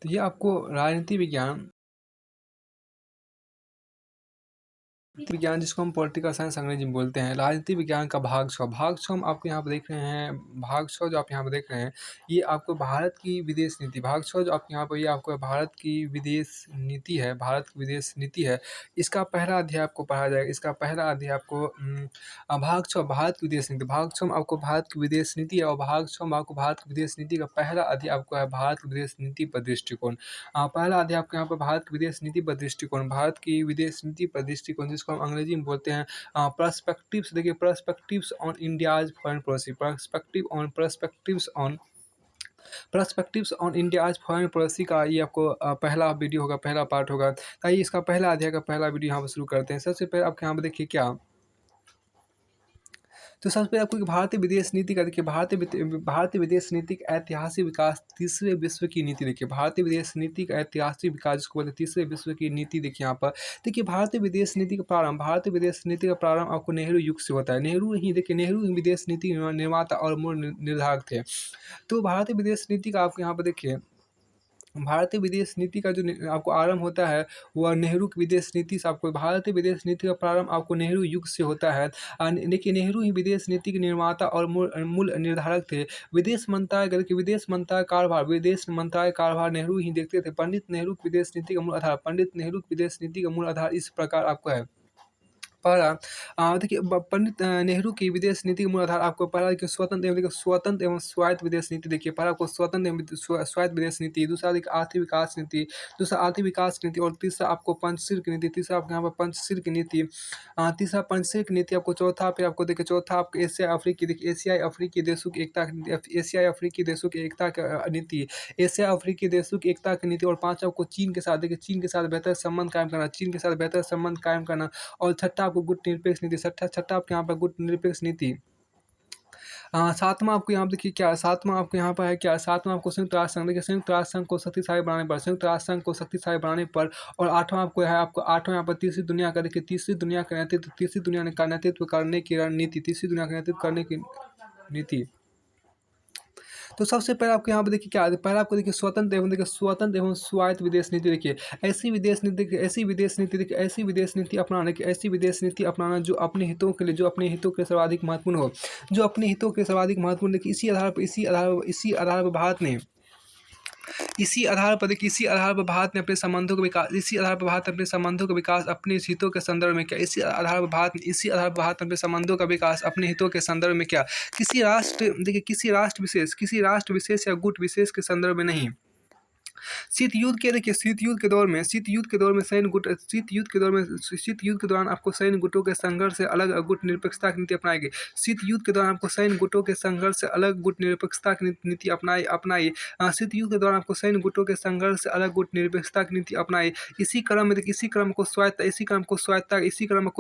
तो ये आपको राजनीति विज्ञान जिसको हम पॉलिटिकल साइंस अंग्रेजी में बोलते हैं, राजनीति विज्ञान का भाग 6 हम आपको यहाँ पे देख रहे हैं, भाग 6 जो आप यहाँ पे देख रहे हैं, ये आपको भारत की विदेश नीति, भाग 6 जो आप यहाँ पे, ये आपको भारत की विदेश नीति है, भारत की विदेश नीति है। इसका पहला अध्याय आपको पढ़ा जाएगा, इसका पहला अध्याय आपको भाग 6 भारत की विदेश नीति, भाग 6 में आपको भारत की विदेश नीति है, और भाग 6 में आपको भारत की विदेश नीति का पहला अध्याय आपको है भारत की विदेश नीति पर दृष्टिकोण। पहला अध्याय आपको यहाँ पर भारत की विदेश नीति पर दृष्टिकोण, भारत की विदेश नीति पर दृष्टिकोण, जिसको हम अंग्रेजी में बोलते हैं पर्सपेक्टिव्स। देखिए, perspectives on India's foreign policy, perspectives on India's foreign policy का ये आपको पहला वीडियो होगा, पहला पार्ट होगा। ताकि इसका पहला अध्याय का पहला वीडियो यहाँ पर शुरू करते हैं। सबसे पहले आपके यहाँ पर देखिए क्या, तो सबसे पहले आपको भारतीय विदेश नीति का देखिए, भारतीय विदेश नीति का ऐतिहासिक विकास, तीसरे विश्व की नीति। देखिए, भारतीय विदेश नीति का ऐतिहासिक विकास जिसको बोलते हैं तीसरे विश्व की नीति। देखिए यहाँ पर, देखिए भारतीय विदेश नीति का प्रारंभ, भारतीय विदेश नीति का प्रारंभ आपको नेहरू युग से होता है। नेहरू ही विदेश नीति निर्माता और मूल निर्धारक थे। तो भारतीय विदेश नीति का आपको यहाँ पर देखिए, भारतीय विदेश नीति का जो आपको आरंभ होता है वह नेहरू की विदेश नीति से। आपको भारतीय विदेश नीति का प्रारंभ आपको नेहरू युग से होता है। देखिए, नेहरू ही विदेश नीति के निर्माता और मूल निर्धारक थे। विदेश मंत्रालय कारभार नेहरू ही देखते थे। पंडित नेहरू की विदेश नीति का मूल आधार, इस प्रकार आपको है। पहला देखिए, पंडित नेहरू की विदेश नीति का मूल आधार आपको पहला देखिए स्वतंत्र एवं स्वायत्त विदेश नीति। देखिए, पहला आपको स्वतंत्र एवं स्वायत्त विदेश नीति, दूसरा देखिए आर्थिक विकास नीति, और तीसरा आपको पंचशील की नीति, तीसरा आपके यहाँ पर पंचशील की नीति, तीसरा पंचशील की नीति आपको, चौथा फिर आपको देखिए, चौथा आपको एशियाई अफ्रीकी देशों की एकता का नीति, और पांचवा आपको चीन के साथ, देखिए चीन के साथ बेहतर संबंध कायम करना, और छठा आपको गुट निरपेक्ष नीति, छठा आपके यहाँ पर गुट निरपेक्ष नीति। सातवां आपको यहाँ पे देखिए क्या, सातवां आपको यहाँ पर है क्या, सातवां आपको संयुक्त राष्ट्र संघ। देखिए, संयुक्त राष्ट्र संघ को शक्तिशाली बनाने पर, और आठवां आपको है, आपको आठवां यहाँ पर तीसरी दुनिया का, देखिए तीसरी दुनिया का नेतृत्व करने की रणनीति, तीसरी दुनिया का नेतृत्व करने की नीति। तो सबसे पहले आपको यहाँ पे देखिए क्या, पहले आपको देखिए स्वतंत्र एवं स्वायत्त विदेश नीति। देखिए, ऐसी विदेश नीति अपनाना जो अपने हितों के सर्वाधिक महत्वपूर्ण हो, देखिए इसी आधार पर भारत ने अपने संबंधों का विकास अपने हितों के संदर्भ में किया। इसी आधार पर भारत ने अपने संबंधों का विकास अपने हितों के संदर्भ में किया। किसी राष्ट्र विशेष या गुट विशेष के संदर्भ में नहीं। शीत युद्ध के दौरान आपको सैन्य गुटों के संघर्ष से अलग गुट निरपेक्षता की नीति अपनाई गई। शीत युद्ध के दौरान आपको सैन्य गुटों के संघर्ष से अलग गुट निरपेक्षता की नीति अपनाई। शीत युद्ध के दौरान आपको सैन्य गुटों के संघर्ष से अलग गुट निरपेक्षता की नीति अपनाई। इसी क्रम को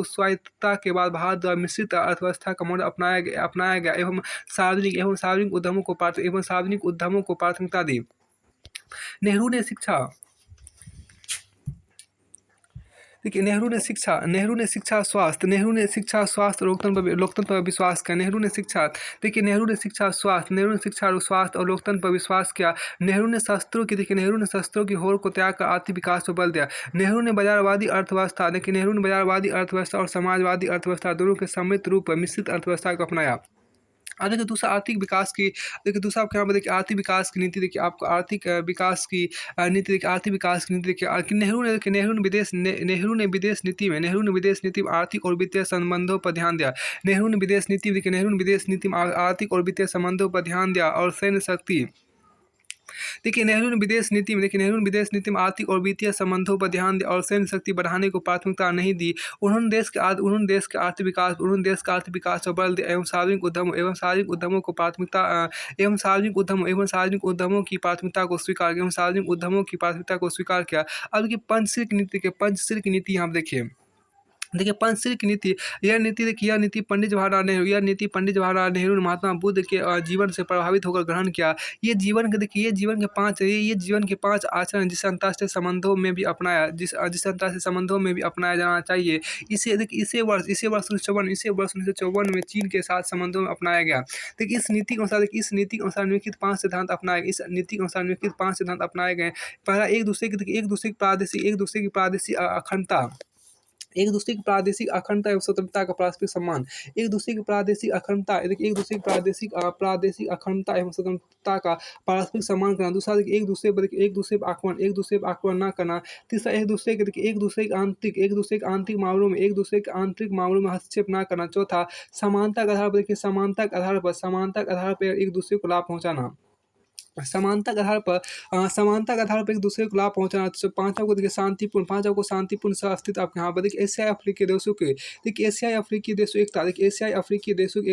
स्वायत्तता के बाद भारत द्वारा मिश्रित अर्थव्यवस्था का मॉडल अपनाया गया एवं सार्वजनिक उद्यमों को प्राथमिकता दी। नेहरू ने शिक्षा, स्वास्थ्य और लोकतंत्र पर विश्वास किया। नेहरू ने शिक्षा, स्वास्थ्य और लोकतंत्र पर विश्वास किया। नेहरू ने शस्त्रों की होड़ को त्याग कर आर्थिक विकास पर बल दिया। नेहरू ने बाजारवादी अर्थव्यवस्था और समाजवादी अर्थव्यवस्था दोनों के सम्मिलित रूप में मिश्रित अर्थव्यवस्था को अपनाया। देखिए, दूसरा आर्थिक विकास की, देखिए दूसरा आपके यहाँ पर देखिए आर्थिक विकास की नीति। देखिए, आपको आर्थिक विकास की नीति, देखिए नेहरू ने विदेश नीति में आर्थिक और वित्तीय संबंधों पर ध्यान दिया। नेहरू ने विदेश नीति में आर्थिक और वित्तीय संबंधों पर ध्यान दिया, और सैन्य शक्ति। देखिए, नेहरू ने विदेश नीति में आर्थिक और वित्तीय संबंधों पर ध्यान दिया और सैन्य शक्ति बढ़ाने को प्राथमिकता नहीं दी। उन्होंने देश के आर्थिक विकास पर बल दिया एवं सार्वजनिक उद्यमों की प्राथमिकता को स्वीकार किया। अब देखिए पंचशील की नीति यहाँ देखिए, देखिए पंचशील की नीति, यह नीति पंडित जवाहरलाल नेहरू, यह नीति पंडित जवाहरलाल नेहरू ने महात्मा बुद्ध के जीवन से प्रभावित होकर ग्रहण किया। ये जीवन के देखिए ये जीवन के 5 आचरण जिसे अंतर्राष्ट्रीय संबंधों में भी अपनाया जिसे अंतर्राष्ट्रीय संबंधों में भी अपनाया जाना चाहिए। इसे वर्ष 1954 में चीन के साथ संबंधों में अपनाया गया। देखिए इस नीति के अनुसार निम्नलिखित 5 सिद्धांत अपनाए गए। इस नीति के अनुसार निम्नलिखित 5 सिद्धांत अपनाए गए। पहला, एक दूसरे की प्रादेशिक अखंडता एवं स्वतंत्रता का पारस्परिक सम्मान। एक दूसरे की प्रादेशिक अखंडता देखिए एक दूसरे की प्रादेशिक अखंडता एवं स्वतंत्रता का पारस्परिक सम्मान करना। दूसरा देखिए एक दूसरे पर आक्रमण ना करना। तीसरा, एक दूसरे के आंतरिक मामलों में हस्तक्षेप ना करना। चौथा, समानता के आधार पर एक दूसरे को लाभ पहुंचाना। समानता के आधार पर एक दूसरे को लाभ पहुंचाना। तो पांचवा को देखिए शांतिपूर्ण सहअस्तित्व। आपके यहाँ पर देखिए एशियाई अफ्रीकी देशों की एकता। देखिए एशियाई अफ्रीकी देशों की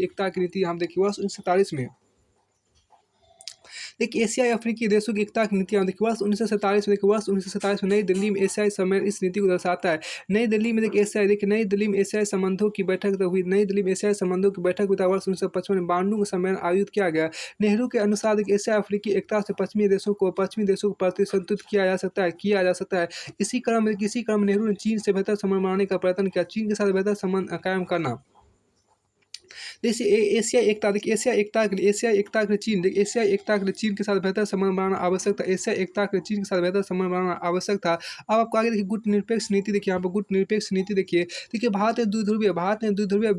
एकता की नीति हम देखिए वर्ष 1947 में। देखिए एशियाई अफ्रीकी देशों की एकता की नीतियाँ देखिए वर्ष 1947 में नई दिल्ली में एशियाई सम्मेलन इस नीति को दर्शाता है। नई दिल्ली में एशियाई संबंधों की बैठक हुई तथा वर्ष 1955 में बांडू का सम्मेलन आयोजित किया गया। नेहरू के अनुसार देखिए एशियाई अफ्रीकी एकता से पश्चिमी देशों को प्रतिसंतुलित किया जा सकता है। इसी क्रम में नेहरू ने चीन से बेहतर संबंध बनाने का प्रयत्न किया। चीन के साथ बेहतर संबंध कायम करना। जैसे एशियाई एकता के लिए चीन के साथ बेहतर संबंध बनाना आवश्यक था। अब आपको आगे देखिए गुटनिरपेक्ष नीति देखिए यहाँ पर गुटनिरपेक्ष नीति देखिए भारत ने द्विध्रुवीय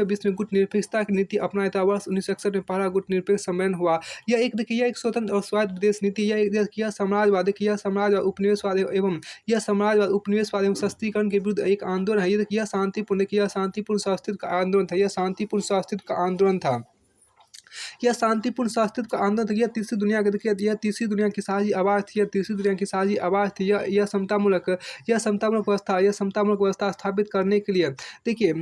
विश्व में गुटनिरपेक्षता की नीति अपनाया था। वर्ष 1961 में पहला गुटनिरपेक्ष सम्मेलन हुआ। यह एक स्वतंत्र और स्वायत्त विदेश नीति। यह साम्राज्यवाद, उपनिवेशवाद एवं सशक्तिकरण के विरुद्ध एक आंदोलन है। यह शांतिपूर्ण स्वास्थ्य का आंदोलन था। यह शांतिपूर्ण स्वास्थ्य का आंदोलन था। यह तीसरी दुनिया की साझी आवाज़ थी। यह समतामूलक व्यवस्था स्थापित करने के लिए देखिए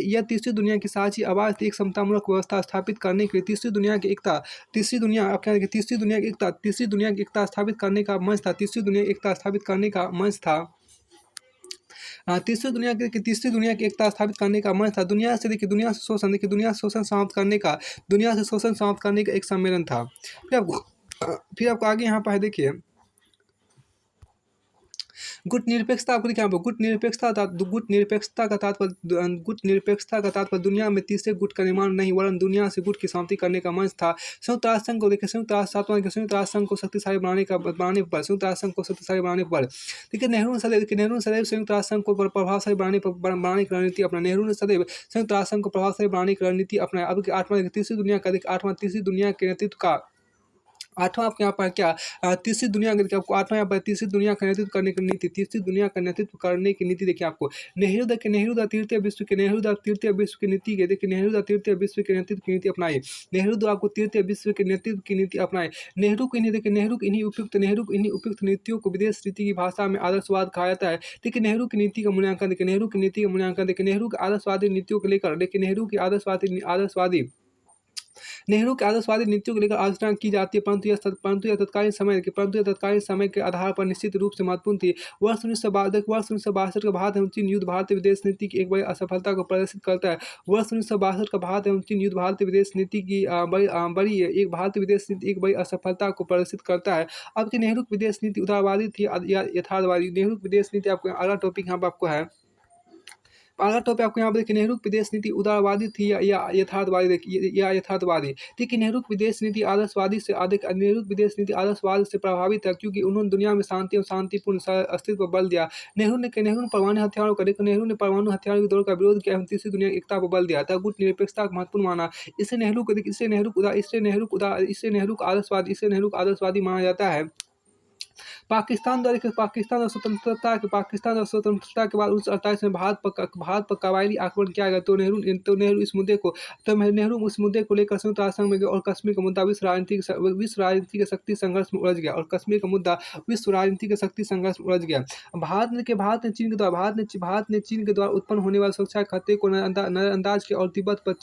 यह तीसरी दुनिया की साझी आवाज़ थी। एक समतामूलक व्यवस्था स्थापित करने के लिए तीसरी दुनिया की एकता स्थापित करने का मंच था। तीसरी दुनिया की एकता स्थापित करने का मंच था। दुनिया से शोषण समाप्त करने का एक सम्मेलन था। फिर आपको आगे यहाँ पर है देखिए गुटनिरपेक्षता का तात्पर्य दुनिया में तीसरे गुट का निर्माण नहीं वरन दुनिया से गुट की शांति करने का मंच था। संयुक्त राष्ट्र संघ को शक्तिशाली बनाने पर देखिए नेहरू ने सदैव संयुक्त राष्ट्र संघ को प्रभावशाली बनाने की रणनीति अपनाया। अब तीसरी दुनिया के नेतृत्व का आठवां आपके यहाँ पर क्या तीसरी दुनिया का नेतृत्व करने की नीति देखिए आपको नेहरू द तृतीय विश्व के नीति के देखिए नेहरू द तृतीय विश्व के नेतृत्व की नीति अपनाई। नेहरू द्वारा आपको तृतीय विश्व के नेतृत्व की नीति अपनाई। नेहरू को इन्हीं उपयुक्त नीतियों को विदेश नीति की भाषा में आदर्शवाद कहा जाता है। देखिए नेहरू की नीति का मूल्यांकन देखिए नेहरू की आदर्शवादी नीतियों को लेकर नेहरू की आदर्शवादी नीतियों को लेकर आलोचना की जाती है, परंतु यह तत्कालीन समय के आधार पर निश्चित रूप से महत्वपूर्ण थी। वर्ष 1962 का भारत एवं चीन युद्ध भारतीय विदेश नीति की एक बड़ी असफलता को प्रदर्शित करता है। वर्ष 1962 का भारत एवं चीन युद्ध भारतीय विदेश नीति की एक बड़ी असफलता को प्रदर्शित करता है। अब की नेहरू की विदेश नीति उदारवादी थी या यथार्थवादी। नेहरू की विदेश नीति आपको अगला टॉपिक यहाँ पर आपको है। अगला टॉपिक आपको यहाँ पर देखिए नेहरू की विदेश नीति उदारवादी थी या यथार्थवादी। देखिए नेहरू की विदेश नीति आदर्शवाद से प्रभावित है क्योंकि उन्होंने दुनिया में शांति और शांतिपूर्ण अस्तित्व पर बल दिया। नेहरू ने परमाणु हथियारों के दौर का विरोध किया एवं तीसरी दुनिया की एकता पर बल दिया था। गुट निरपेक्षता को महत्वपूर्ण माना। इससे नेहरू को आदर्शवादी माना जाता है। पाकिस्तान और स्वतंत्रता के बाद 1948 में भारत पर कबायली आक्रमण किया गया, तो नेहरू इस मुद्दे को लेकर संयुक्त राष्ट्र संघ में गए और कश्मीर का मुद्दा विश्व राजनीति के शक्ति संघर्ष में उलझ गया और कश्मीर का मुद्दा विश्व राजनीति के शक्ति संघर्ष में उलझ गया। भारत ने चीन के द्वारा उत्पन्न होने वाले सुरक्षा खतरे को नजरअंदाज किया और तिब्बत पर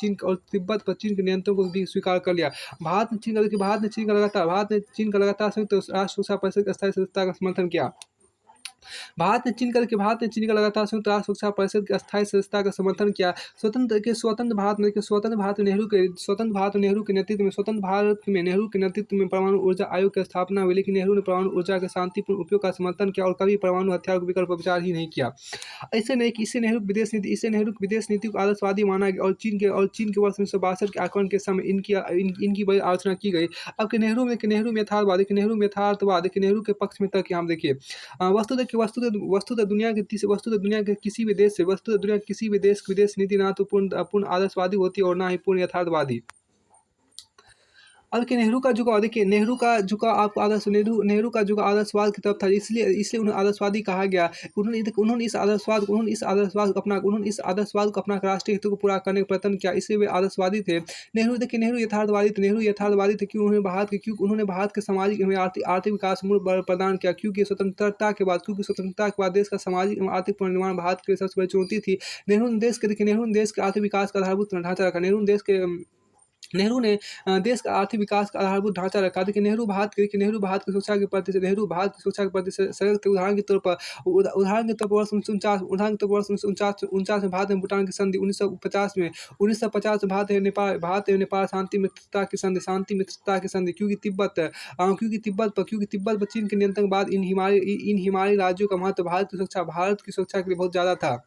चीन के नियंत्रण को भी स्वीकार कर लिया। भारत ने चीन का लगातार संयुक्त राष्ट्र सुरक्षा परिषद की अस्थायी सदस्यता का समर्थन किया। भारत ने चीन का लगातार संयुक्त राष्ट्र सुरक्षा परिषद की अस्थायी सदस्यता का समर्थन किया। स्वतंत्र भारत में नेहरू के नेतृत्व में परमाणु ऊर्जा आयोग की स्थापना हुई, लेकिन नेहरू ने परमाणु ऊर्जा के शांतिपूर्ण उपयोग का समर्थन किया और कभी परमाणु हथियार के विकल्प पर विचार ही नहीं किया। इससे नेहरू की विदेश नीति को आदर्शवादी माना गया और चीन के वर्ष 1962 के आक्रमण के समय इनकी बड़ी आलोचना की गई। अब कि नेहरू में यथार्थवाद कि नेहरू के पक्ष में तक यहाँ देखिए वस्तुतः दुनिया के किसी भी देश की विदेश नीति ना तो पूर्ण आदर्शवादी होती है और ना ही पूर्ण यथार्थवादी। अब कि नेहरू का झुकाव आदर्शवाद की तरफ था, इसलिए उन्हें आदर्शवादी कहा गया। उन्होंने इस आदर्शवाद को अपना राष्ट्रीय हितों को पूरा करने का प्रयत्न किया, इसलिए वे आदर्शवादी थे। नेहरू यथार्थवादी थे क्योंकि उन्होंने भारत के सामाजिक एवं आर्थिक विकास मूल बल प्रदान किया, क्योंकि स्वतंत्रता के बाद देश का सामाजिक एवं आर्थिक पुनर्निर्माण भारत के लिए सबसे बड़ी चुनौती थी। नेहरू ने देश के आर्थिक विकास का आधारभूत ढांचा रखा। नेहरू ने देश का आर्थिक विकास का आधारभूत ढांचा रखा। देखिए नेहरू भारत की सुरक्षा के प्रति सजग थे। उदाहरण के तौर पर वर्ष 1949 में भारत में भूटान की संधि, 1950 में भारत एवं नेपाल शांति मित्रता की संधि, क्योंकि तिब्बत पर चीन के नियंत्रण के बाद इन हिमालयी राज्यों का महत्व भारत की सुरक्षा के लिए बहुत ज्यादा था।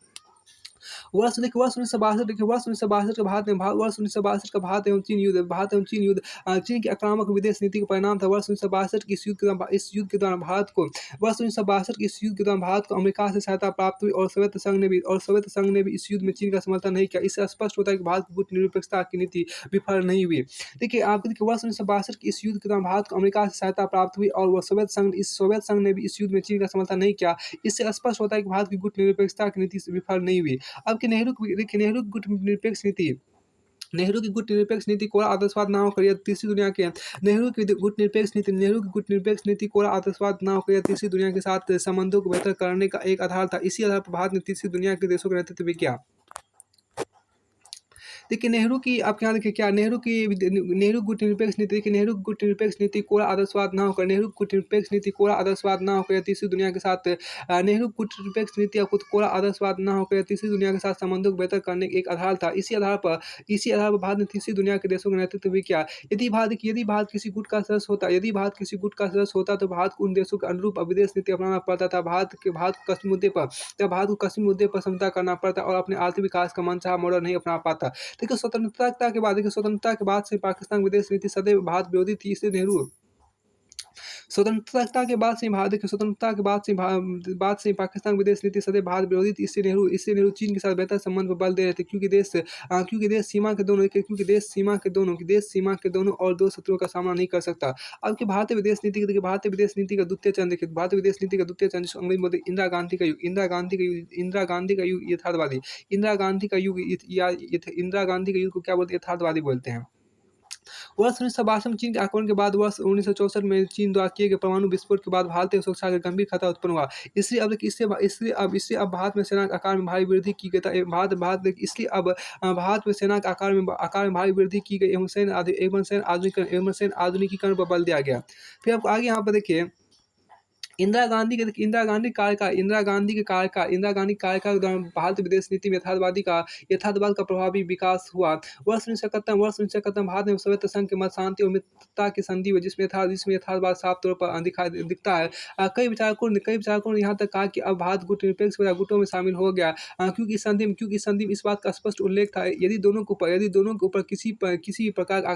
वर्ष 1962 का भारत एवं चीन युद्ध चीन की आक्रामक विदेश नीति का परिणाम था। वर्ष 1962 की इस युद्ध के दौरान भारत को अमेरिका से सहायता प्राप्त हुई और सोवियत संघ ने भी इस युद्ध में चीन का समर्थन नहीं किया। इससे स्पष्ट होता है कि भारत की गुटनिरपेक्षता की नीति विफल नहीं हुई। देखिए वर्ष 1962 की इस युद्ध के दौरान भारत को अमेरिका से सहायता प्राप्त हुई और सोवियत संघ ने भी इस युद्ध में चीन का समर्थन नहीं किया। इससे स्पष्ट होता है कि भारत की गुटनिरपेक्षता की नीति विफल नहीं हुई। अब कि नेहरू की गुटनिरपेक्ष नीति कोरा आदर्शवाद ना होकर यह तीसरी दुनिया के तीसरी दुनिया के साथ संबंधों को बेहतर करने का एक आधार था। इसी आधार पर भारत ने तीसरी दुनिया के देशों का नेतृत्व भी किया। देखिए नेहरू की आप यहाँ देखिए क्या नेहरू गुटनिरपेक्ष नीति कोरा आदर्शवाद ना होकर या तीसरी दुनिया के साथ नेहरू गुटनिरपेक्ष नीति कोरा आदर्शवाद ना होकर या तीसरी दुनिया के साथ संबंधों को बेहतर करने का एक आधार था। इसी आधार पर भारत ने तीसरी दुनिया के देशों का नेतृत्व भी किया। यदि भारत किसी गुट का सदस्य होता तो भारत को उन देशों के अनुरूप विदेश नीति अपनाना पड़ता था। भारत को कश्मीर मुद्दे पर समझौता करना पड़ता और अपने आर्थिक विकास का मनचाहा मॉडल नहीं अपना पाता। देखिए स्वतंत्रता के बाद से पाकिस्तान विदेश नीति सदैव भारत विरोधी थी। इसलिए नेहरू स्वतंत्रता के बाद से पाकिस्तान विदेश नीति सदैव भारत विरोधी थी। इससे नेहरू चीन के साथ बेहतर संबंध पर बल दे रहे थे, क्योंकि देश सीमा के दोनों और दो शत्रुओं का सामना नहीं कर सकता। अब की भारतीय विदेश नीति का द्वितीय चरण देखिए। भारतीय विदेश नीति का द्वितीय चरण जिसको अंग्रेजी में बोलते हैं इंदिरा गांधी का युग यथार्थवादी। इंदिरा गांधी का युग को क्या बोलते हैं? यथार्थवादी बोलते हैं। वर्ष 1962 में चीन के आक्रमण के बाद वर्ष 1964 में चीन द्वारा किए गए परमाणु विस्फोट के बाद भारतीय सुरक्षा का गंभीर खतरा उत्पन्न हुआ। इसलिए अब भारत में सेना के आकार में भारी वृद्धि की गई। भारत में सेना के आकार में भारी वृद्धि की गई एवं सैन्य आधुनिकीकरण पर बल दिया गया। फिर आपको आगे यहाँ पर देखिए इंदिरा गांधी के कार्यकाल के दौरान भारतीय विदेश नीति में यथार्थवाद का प्रभावी विकास हुआ। वर्ष 1971 भारत में सोवियत संघ के मध्य शांति और मित्रता की संधि हुई, जिसमें यथार्थवाद साफ तौर पर दिखता है। कई विचारकों ने यहाँ तक कहा कि अब भारत गुटनिरपेक्ष गुटों में शामिल हो गया, क्योंकि इस संधि में इस बात का स्पष्ट उल्लेख था यदि दोनों के ऊपर किसी भी प्रकार का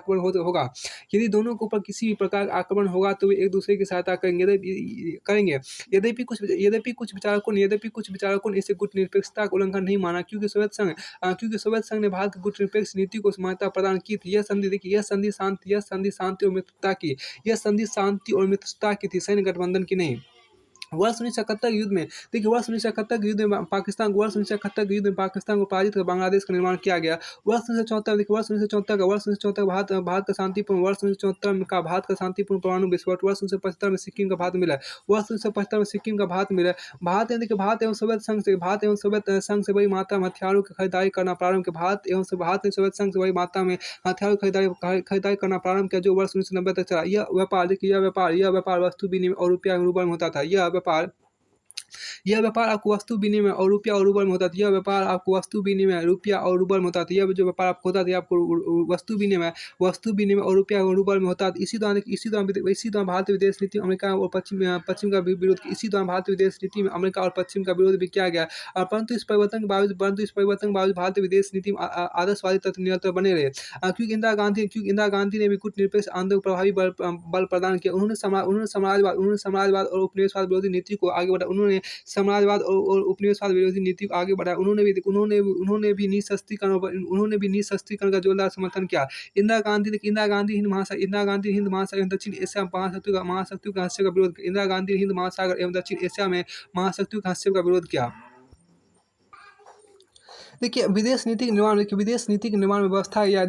आक्रमण होगा तो वे एक दूसरे की सहायता करेंगे। यद्यपि कुछ विचारकों ने इसे गुटनिरपेक्षता का उल्लंघन नहीं माना, क्योंकि सोवियत संघ ने भारत की गुटनिरपेक्ष नीति को मान्यता प्रदान की थी। यह संधि शांति और मित्रता की थी, सैन्य गठबंधन की नहीं। वर्ष 1971 के युद्ध में पाकिस्तान को पराजित कर बांग्लादेश का निर्माण किया गया। वर्ष 1974 का भारत का शांतिपूर्ण परमाणु विस्फोट। वर्ष 1975 में सिक्किम का भारत मिला। भारत एवं सोवियत संघ से बड़ी मात्रा में हथियारों की खरीदारी करना प्रारंभ किया। भारत ने सोवियत संघ से बड़ी मात्रा में हथियारों की खरीदारी करना प्रारंभ किया, जो वर्ष 1990 तक चला। यह व्यापार वस्तु विनिमय और रुपया रूबल में होता था। यह व्यापार आपको वस्तु विनिमय और रुपया और रूबल में होता था। यह व्यापार आपको वस्तु विनिमय, रुपया और रूबल में होता था। यह जो व्यापार आपको होता था, आपको वस्तु विनिमय और रुपया और रूबल में होता था। इसी दौरान भारतीय विदेश नीति में अमेरिका और पश्चिम का विरोध इसी दौरान भारतीय विदेश नीति में अमेरिका और पश्चिम का विरोध भी किया गया। परंतु इस परिवर्तन के बावजूद भारतीय विदेश नीति में आदर्शवादी तत्व निरंतर बने रहे। क्योंकि इंदिरा गांधी ने भी गुटनिरपेक्ष आंदोलन को प्रभावी बल प्रदान किया। उन्होंने साम्राज्यवाद और उपनिवेशवाद विरोधी नीति को आगे बढ़ाया। उन्होंने भी निःशस्त्रीकरण का जोरदार समर्थन किया। इंदिरा गांधी हिंद महासागर एवं दक्षिण एशिया में महाशक्तियों के हस्तक्षेप का विरोध किया। इंदिरा गांधी ने हिंद महासागर एवं दक्षिण एशिया में महाशक्तियों के हस्तक्षेप का विरोध किया। देखिए, विदेश नीति के निर्माण में व्यवस्था या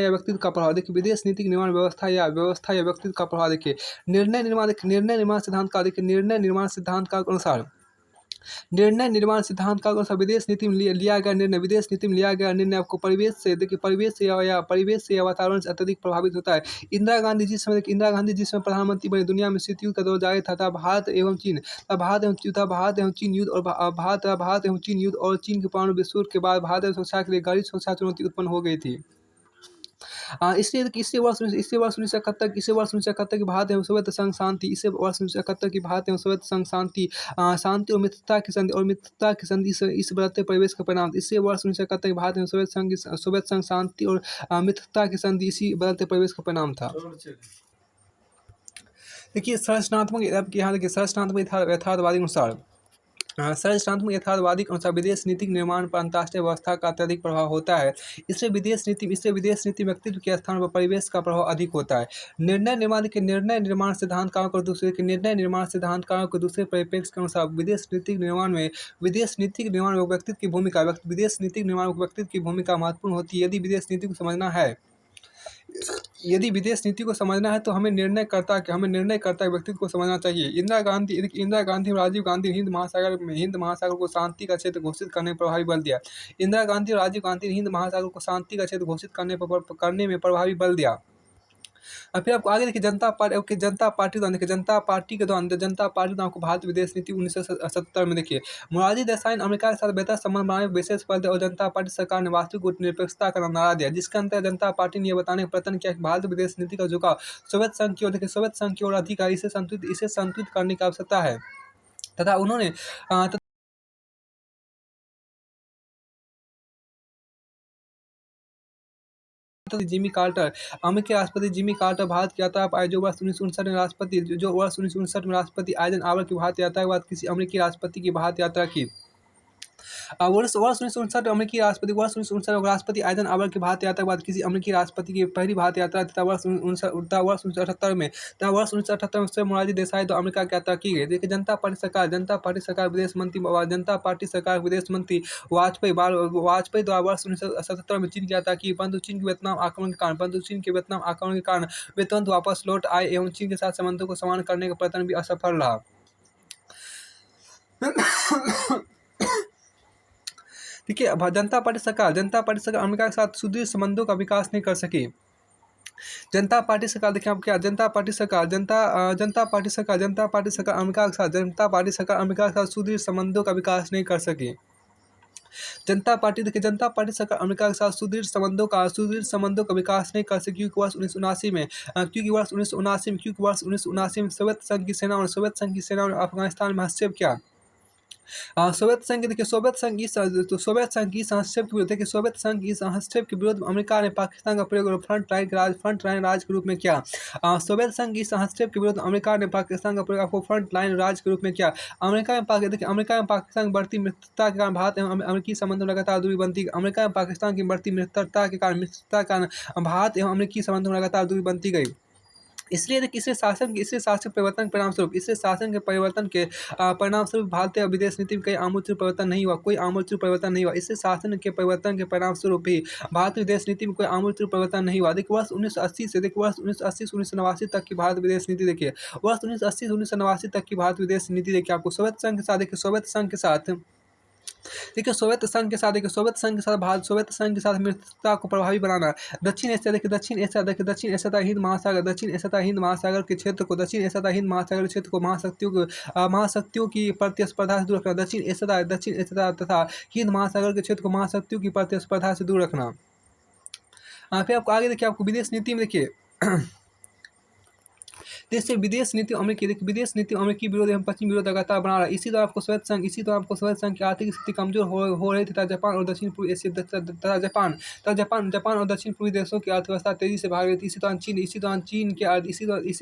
व्यक्तित्व का प्रभाव। देखिए, विदेश नीति के निर्माण में व्यवस्था या व्यक्तित्व का प्रभाव। देखिए, निर्णय निर्माण सिद्धांत का अनुसार विदेश नीति में लिया गया निर्णय आपको परिवेश से या वातावरण से अत्यधिक प्रभावित होता है। इंदिरा गांधी जिस समय प्रधानमंत्री बनी, दुनिया में शीत युद्ध का दौर जारी था। भारत एवं चीन युद्ध और चीन के परमाणु विस्फोट के बाद भारत में सुरक्षा के लिए गहरी सुरक्षा चुनौती उत्पन्न हो गई थी। इससे वर्ष 1971 की भारत एवं सोवियत संघ शांति और मित्रता की संधि इस बदलते परिवेश का परिणाम। इससे वर्ष 1971 की भारत एवं सोवियत संघ शांति और मित्रता की संधि इसी बदलते परिवेश का परिणाम था। देखिए, संरचनात्मक यथार्थवादी के अनुसार विदेश नीति के निर्माण पर अंतर्राष्ट्रीय व्यवस्था का अत्यधिक प्रभाव होता है। इससे विदेश नीति व्यक्तित्व के स्थान पर परिवेश का प्रभाव अधिक होता है। निर्णय निर्माण सिद्धांतकारों को दूसरे परिप्रेक्ष्य के अनुसार विदेश नीति के निर्माण में व्यक्तित्व की भूमिका महत्वपूर्ण होती है। यदि विदेश नीति को समझना है तो हमें निर्णयकर्ता के व्यक्तित्व को समझना चाहिए। इंदिरा गांधी और राजीव गांधी ने हिंद महासागर को शांति का क्षेत्र घोषित करने में प्रभावी बल दिया। फिर आपको आगे देखिए, जनता पार्टी के दौरान आपको भारतीय विदेश नीति 1970 में देखिए, मोरारजी देसाई ने अमेरिका के साथ बेहतर संबंध बनाने पर विशेष बल दिया और जनता पार्टी सरकार ने वास्तविक गुटनिरपेक्षता का नारा दिया, जिसके अंतर्गत जनता पार्टी ने यह बताने का प्रयत्न किया कि भारतीय विदेश नीति का झुकाव सोवियत संघ की ओर अधिक है। इसे संतुलित करने की आवश्यकता है तथा उन्होंने जिमी कार्टर, अमेरिकी राष्ट्रपति जिमी कार्टर भारत की यात्रा पर आए, जो वर्ष 1959 में राष्ट्रपति आइजनहावर की भारत यात्रा के बाद किसी अमेरिकी राष्ट्रपति की भारत यात्रा की। वर्ष 1959 राष्ट्रपति आइजनहावर की भारत यात्रा के बाद किसी अमेरिकी राष्ट्रपति की पहली भारत यात्रा तथा वर्ष 1978 में स्वयं मोरारजी देसाई द्वारा अमेरिका की यात्रा की गई। देखिए, जनता पार्टी सरकार विदेश मंत्री वाजपेयी द्वारा वर्ष 1977 में चीन की यात्रा की, परंतु चीन के वियतनाम आक्रमण के कारण वे तुरंत वापस लौट आए एवं चीन के साथ संबंधों को समान करने का प्रयत्न भी असफल रहा। देखिए, जनता पार्टी सरकार अमेरिका के साथ सुदृढ़ संबंधों का विकास नहीं कर सकी। जनता पार्टी सरकार देखिए आप क्या, जनता पार्टी सरकार अमेरिका के साथ सुदृढ़ संबंधों का विकास नहीं कर सकी। जनता पार्टी सरकार अमेरिका के साथ सुदृढ़ संबंधों का विकास नहीं कर सकी, क्योंकि वर्ष 1979 में सोवियत संघ की सेनाओं ने अफगानिस्तान में हस्तक्षेप किया। सोवियत संघ देखिए सोवियत संघ की इस हस्तक्षेप के विरुद्ध देखिए सोवियत संघ की इस हस्तक्षेप के विरुद्ध अमेरिका ने पाकिस्तान का प्रयोग फ्रंट लाइन राज के रूप में किया। सोवियत संघ की इस हस्तक्षेप के विरुद्ध अमेरिका ने पाकिस्तान का प्रयोग आपको फ्रंट लाइन राज के रूप में किया। अमेरिका में पाकिस्तान की बढ़ती मित्रता के कारण भारत एवं अमेरिकी संबंधों में लगातार दूरी बनती अमेरिका में पाकिस्तान की बढ़ती मित्रता के कारण भारत एवं अमेरिकी संबंधों में लगातार दूरी बनती गई। इसलिए देखिए इससे शासन परिवर्तन के परिणामस्वरूप इससे शासन के परिवर्तन के परिणामस्वरूप भारतीय विदेश नीति में कई आमूल परिवर्तन नहीं हुआ कोई आमूल परिवर्तन नहीं हुआ। इससे शासन के परिवर्तन के परिणामस्वरूप भी भारतीय विदेश नीति में कोई आमूल परिवर्तन नहीं हुआ। देखिए वर्ष 1980 से 1989 तक की भारत विदेश नीति देखिए वर्ष 1980 से 1989 तक की भारत विदेश नीति देखिए आपको सोवियत संघ के साथ मित्रता को प्रभावी बनाना। दक्षिण एशिया तथा हिंद महासागर के क्षेत्र को महाशक्तियों की प्रतिस्पर्धा से दूर रखना। दक्षिण एशिया तथा हिंद महासागर के क्षेत्र को महाशक्तियों की प्रतिस्पर्धा से दूर रखना। फिर आपको आगे देखिए आपको विदेश नीति में देखिए जैसे विदेश नीति अमेरिकी विरोध एवं पश्चिम विरोध लगातार बना रहा है। इसी तरह आपको सोवियत संघ की आर्थिक स्थिति कमजोर हो रही थी तथा जापान और दक्षिण पूर्वी एशिया तथा जापान और दक्षिण पूर्वी देशों की अर्थव्यवस्था तेजी से भाग रही थी। इसी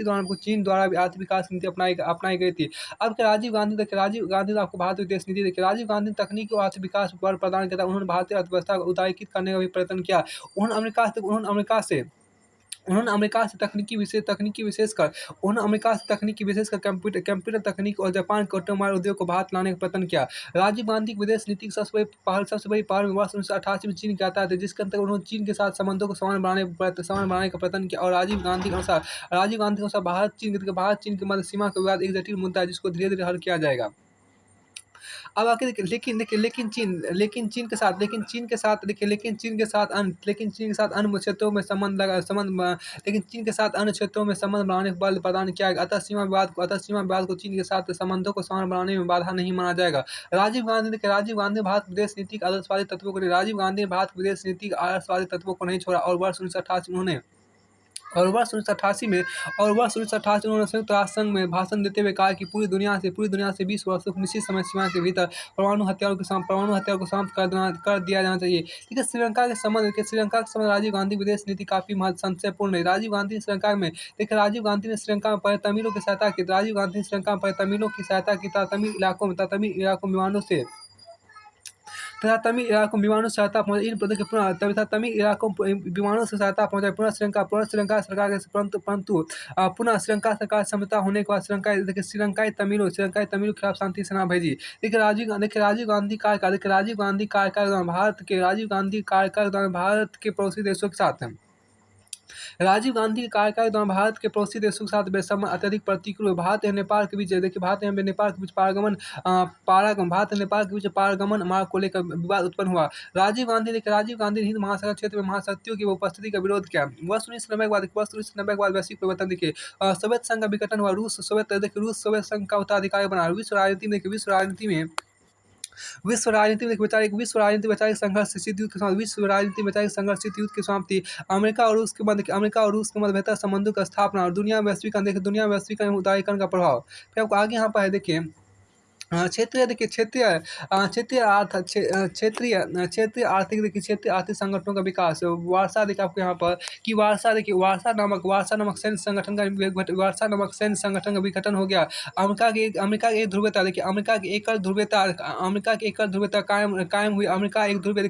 दौरान आपको चीन द्वारा भी आर्थिक विकास नीति अपनाई गई थी। अब क्या राजीव गांधी ने आपको भारत विदेश नीति देखिए राजीव गांधी ने तकनीकी और आर्थिक विकास पर प्रदान किया था। उन्होंने भारतीय अर्थव्यवस्था को उदारीकृत करने का भी प्रयत्न किया। उन्होंने अमेरिका से तकनीकी विशेषकर कंप्यूटर तकनीक और जापान के ऑटोमोबाइल उद्योग को भारत लाने का प्रयत्न किया। राजीव गांधी की विदेश नीति की सबसे बड़ी पहल में वर्ष 1988 में चीन की आता है, जिसके अंतर्गत उन्होंने चीन के साथ संबंधों को समान बनाने का प्रयत्न किया। और राजीव गांधी के अनुसार भारत चीन के मध्य सीमा का विवाद एक जटिल मुद्दा है, जिसको धीरे धीरे हल किया जाएगा। अब आके देखिए लेकिन चीन के साथ अन्य क्षेत्रों में संबंध बनाने का बल प्रदान किया गया। अतः सीमा विवाद को चीन के साथ संबंधों को समान बनाने में बाधा नहीं माना जाएगा। राजीव गांधी भारत विदेश नीति के आदर्शवादी तत्वों को नहीं छोड़ा और वर्ष 1988 में उन्होंने संयुक्त राष्ट्र संघ में भाषण देते हुए कहा कि पूरी दुनिया से 20 वर्षों की निश्चित समय सीमा के भीतर परमाणु हथियारों को समाप्त कर दिया जाना चाहिए। ठीक है, श्रीलंका के संबंध राजीव गांधी विदेश नीति काफी संशयपूर्ण है। राजीव गांधी ने श्रीलंका में पहले तमिलों की सहायता की तमिल इलाकों में विमानों से तमिल इलाकों में विमानों से सहायता पहुंचाई। इन पदों के तमिल इलाकों विमानों से सहायता पहुंचाई। पुनः श्रीलंका सरकार समझौता होने के बाद श्रीलंकाई तमिलों के खिलाफ शांति सेना भेजी। देखिए राजीव गांधी कार्यकाल के दौरान भारत के पड़ोसी देशों के साथ राजीव गांधी के कार्यकाल के दौरान भारत के पड़ोसी देशों के साथ संबंध अत्यधिक प्रतिकूल हुए। भारत एवं नेपाल के बीच पारगमन मार्ग को लेकर विवाद उत्पन्न हुआ। राजीव गांधी ने हिंद महासागर क्षेत्र में महाशक्तियों की उपस्थिति का विरोध किया। वर्ष 1990 के बाद वैश्विक परिवर्तन देखिए सोवियत संघ का विघटन हुआ। रूस सोवियत संघ का उत्तराधिकारी बना। विश्व राजनीति में वैचारिक संघर्ष शीत युद्ध की समाप्ति, अमेरिका और रूस के मध्य बेहतर संबंधों की स्थापना और दुनिया में वैश्वीकरण उदारीकरण का प्रभाव। फिर आपको आगे यहाँ पर है देखिए क्षेत्रीय आर्थिक संगठनों का विकास। वार्सा देखिए आपको यहाँ पर कि वार्सा नामक सैन्य संगठन का विघटन हो गया। अमेरिका की एक ध्रुवीयता देखिए अमेरिका की एकल ध्रुवीयता कायम हुई। अमेरिका एक ध्रुवीय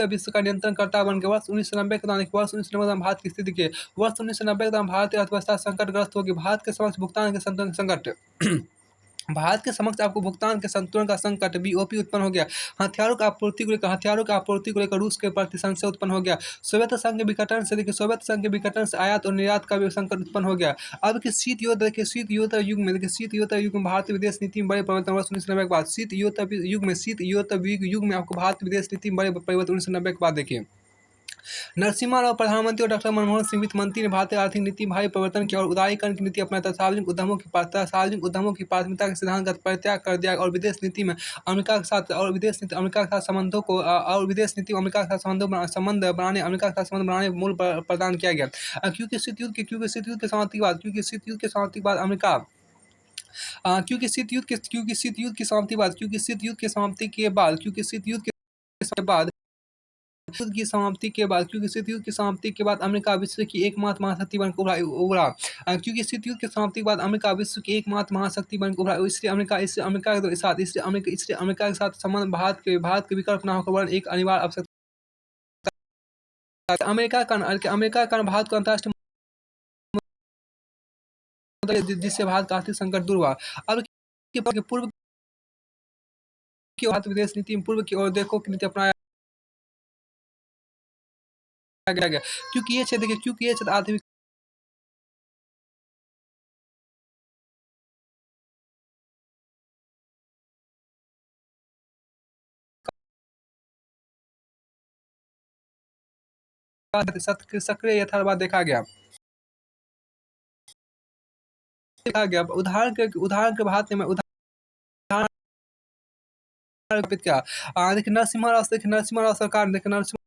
विश्व का नियंत्रण करता बन गया। वर्ष 1990 के दौरान भारत की स्थिति के भारतीय अर्थव्यवस्था संकटग्रस्त होगी। भारत के समक्ष आपको भुगतान के संतुलन का संकट बीओपी उत्पन्न हो गया। हथियारों की आपूर्ति को लेकर रूस के प्रति संशय उत्पन्न हो गया। सोवियत संघ के विघटन से आयात और निर्यात का भी संकट उत्पन्न हो गया। अब कि शीत युद्ध युग में भारतीय विदेश नीति में बड़े परिवर्तन। वर्ष 1990 के बाद शीत युद्ध युग में आपको भारतीय विदेश नीति में बड़े परिवर्तन 1990 के बाद देखिए नरसिम्हा राव प्रधानमंत्री और डॉक्टर मनमोहन सिंह वित्त मंत्री ने भारतीय आर्थिक नीति में भारी परिवर्तन किया और उदारीकरण की नीति अपनाया। सार्वजनिक उद्यमों की प्राथमिकता के सिद्धांत का परित्याग कर दिया और विदेश नीति अमेरिका के साथ संबंध बनाने में मूल प्रदान किया गया। क्योंकि शीत युद्ध के समाप्ति के बाद क्योंकि शीत युद्ध के बाद युद्ध की समाप्ति के बाद क्योंकि शीत युद्ध की समाप्ति के बाद अमेरिका विश्व की एकमात्र महाशक्ति बनकर उभरा। क्योंकि शीत युद्ध की समाप्ति के बाद अमेरिका विश्व की एकमात्र महाशक्ति बनकर उभरा। इसलिए अमेरिका के साथ संबंध भारत के विकल्प न होकर वरन एक अनिवार्य आवश्यकता है। अमेरिका का भारत को अंतर्राष्ट्रीय जिससे भारत का आर्थिक संकट दूर हुआ। अब पूर्व की भारत विदेश नीति में पूर्व की ओर देखो की नीति अपनाया गया क्योंकि ये क्षेत्र आर्थिक सक्रिय यथार्थवाद देखा गया। उदाहरण के भारत में उदाहरण क्या देखिए नरसिम्हा राव सरकार देखिए नरसिम्हा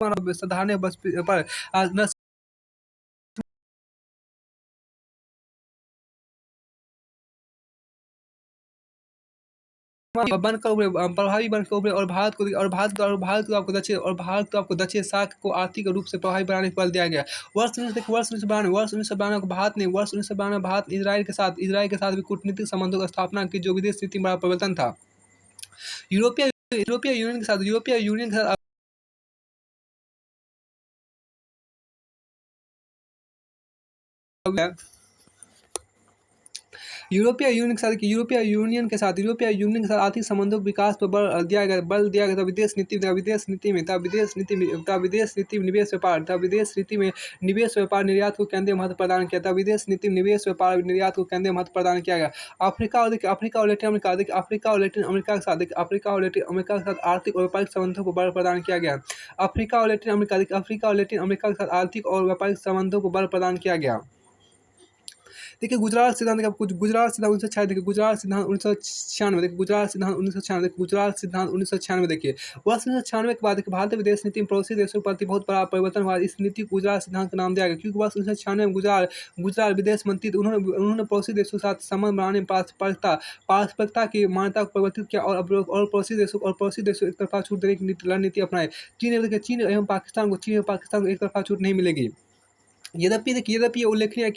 राव साधारण बस पर प्रभावी बनकर उभरे और भारत को दक्षिण शाख को आर्थिक रूप से प्रभावी बनाने पर बल दिया गया। वर्ष 1992 को भारत ने इजराइल के साथ भी कूटनीतिक संबंधों की स्थापना की, जो विदेश नीति में बड़ा परिवर्तन था। यूरोपीय यूनियन के साथ यूरोपीय यूनियन के साथ आर्थिक संबंधों के विकास पर बल दिया गया था। विदेश नीति में निवेश व्यापार निर्यात को केंद्रीय महत्व प्रदान किया था। विदेश नीति में निवेश व्यापार निर्यात को केंद्रीय महत्व प्रदान किया गया। अफ्रीका और लैटिन अमेरिका के साथ आर्थिक और व्यापारिक संबंधों को बल प्रदान किया गया। अफ्रीका और लैटिन अमेरिका के साथ आर्थिक और व्यापारिक संबंधों को बल प्रदान किया गया। देखिए गुजरात सिद्धांत का कुछ गुजरात सिद्धांत 1996 देखिए गुजरात सिद्धांत 1996 देखिए वर्ष 1996 के बाद भारतीय विदेश नीति में पड़ोसी देशों के प्रति बहुत बड़ा परिवर्तन हुआ। इस नीति को गुजरात सिद्धांत का नाम दिया गया क्योंकि वर्ष 1996 में गुजरात विदेश मंत्री उन्होंने पड़ोसी देशों के साथ संबंध बनाने में पारस्परिकता की मान्यता को परिवर्तित किया और पड़ोसी देशों एक तरफा छूट देने की रणनीति अपनाई। चीन एवं पाकिस्तान को एक तरफा छूट नहीं मिलेगी। यद्यपि ये उल्लेखनीय है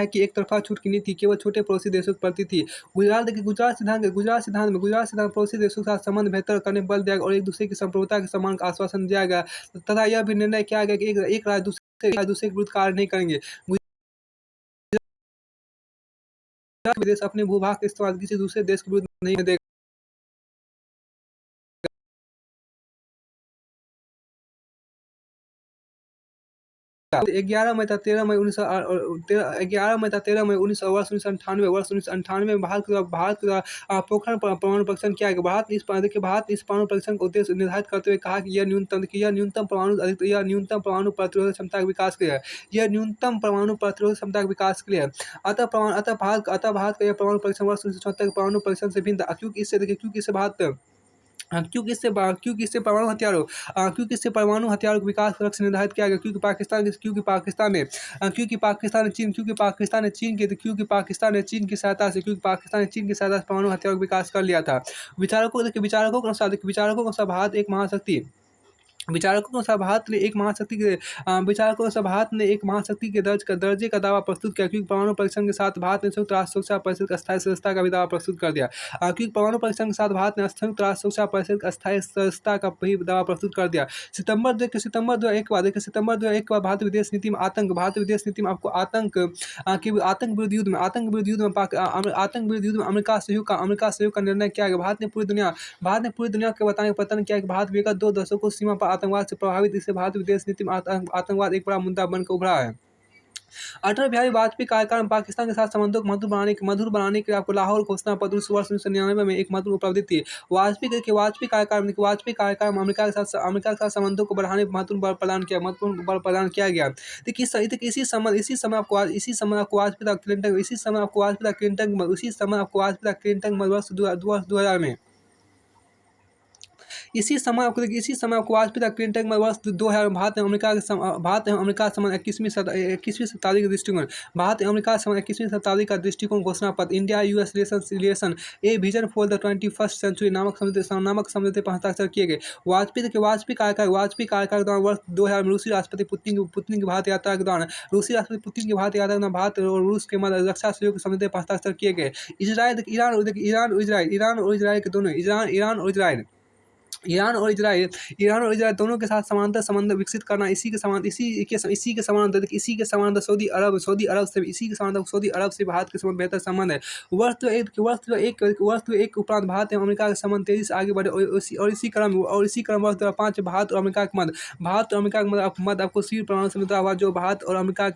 कि एक तरफा छूट की नीति केवल छोटे पड़ोसी देशों के प्रति थी। गुजरात सिद्धांत में पड़ोसी देशों के साथ संबंध बेहतर करने पर बल दिया गया और एक दूसरे की संप्रभुता के सम्मान का आश्वासन दिया गया तथा यह भी निर्णय किया गया कि एक राज्य दूसरे के विरुद्ध कार्य नहीं करेंगे। विदेश अपने भूभाग का इस्तेमाल किसी दूसरे देश के विरुद्ध नहीं देगा। 11 मई था 13 मई 1998 में भारत के द्वारा पोखरण परमाणु परीक्षण किया गया। भारत ने इस परमाणु परीक्षण का उद्देश्य निर्धारित करते हुए कहा कि यह न्यूनतम परमाणु प्रतिरोधक क्षमता का विकास के लिए है। अतः भारत का यह परमाणु परीक्षण वर्ष 1976 के परमाणु परीक्षण से भिन्न था क्योंकि इससे परमाणु हथियारों के विकास का लक्ष्य निर्धारित किया गया क्योंकि पाकिस्तान ने चीन की सहायता से परमाणु हथियारों का विकास कर लिया था। विचारकों के अनुसार भारत एक महाशक्ति के दर्जे का दावा प्रस्तुत किया क्योंकि परमाणु परीक्षण के साथ भारत ने संयुक्त राष्ट्र सुरक्षा परिषद का अस्थायी सदस्यता का भी दावा प्रस्तुत कर दिया। क्योंकि परमाणु परीक्षण के साथ भारत ने संयुक्त राष्ट्र सुरक्षा परिषद का अस्थायी सदस्यता का भी दावा प्रस्तुत कर दिया। सितंबर 2001 के बाद भारतीय विदेश नीति में आपको आतंक विरोधी युद्ध में अमेरिका सहयोग का निर्णय किया गया। भारत ने पूरी दुनिया को बताने का प्रयत्न किया कि भारत विगत 2 दशकों सीमा पर आतंकवाद से प्रभावित। इससे भारतीय विदेश नीति में आतंकवाद एक बड़ा मुद्दा बनकर उभरा है। अटल बिहारी वाजपेयी कार्यकाल में पाकिस्तान के साथ संबंधों को मधुर बनाने के लिए आपको लाहौर घोषणा पत्र वर्ष 1999 में एक महत्वपूर्ण उपलब्धि थी। वाजपेयी कार्यकाल में अमेरिका के साथ संबंधों को बढ़ाने में महत्वपूर्ण बल प्रदान किया गया। देखिए इसी समय आपको वाजपेयी क्लिंटन वर्ष 2000 में इसी समय आपको वाजपेयी तथा क्लिंटन में वर्ष 2000 में भारत एवं अमेरिका के संबंध 21वीं शताब्दी का दृष्टिकोण, भारत एवं अमेरिका के संबंध 21वीं शताब्दी का दृष्टिकोण घोषणा पत्र, India US relation a vision for the 21st century नामक समझौते पर हस्ताक्षर किए गए। वाजपेयी कार्यकाल के दौरान वर्ष 2000 में रूसी राष्ट्रपति पुतिन की भारत यात्रा के दौरान भारत और रूस के मध्य रक्षा सहयोग के समझौते पर हस्ताक्षर किए गए। ईरान और इजराइल के दोनों ईरान और इजराइल दोनों के साथ समानांतर संबंध विकसित करना, इसी के समानांतर सऊदी अरब से भारत के संबंध बेहतर संबंध है। वर्ष 2001 के उपरांत भारत एवं अमेरिका के संबंध तेजी से आगे बढ़े और इसी क्रम वर्ष 2005 भारत और अमेरिका के मध्य आपको सिविल परमाणु समझौता हुआ, जो भारत और अमेरिका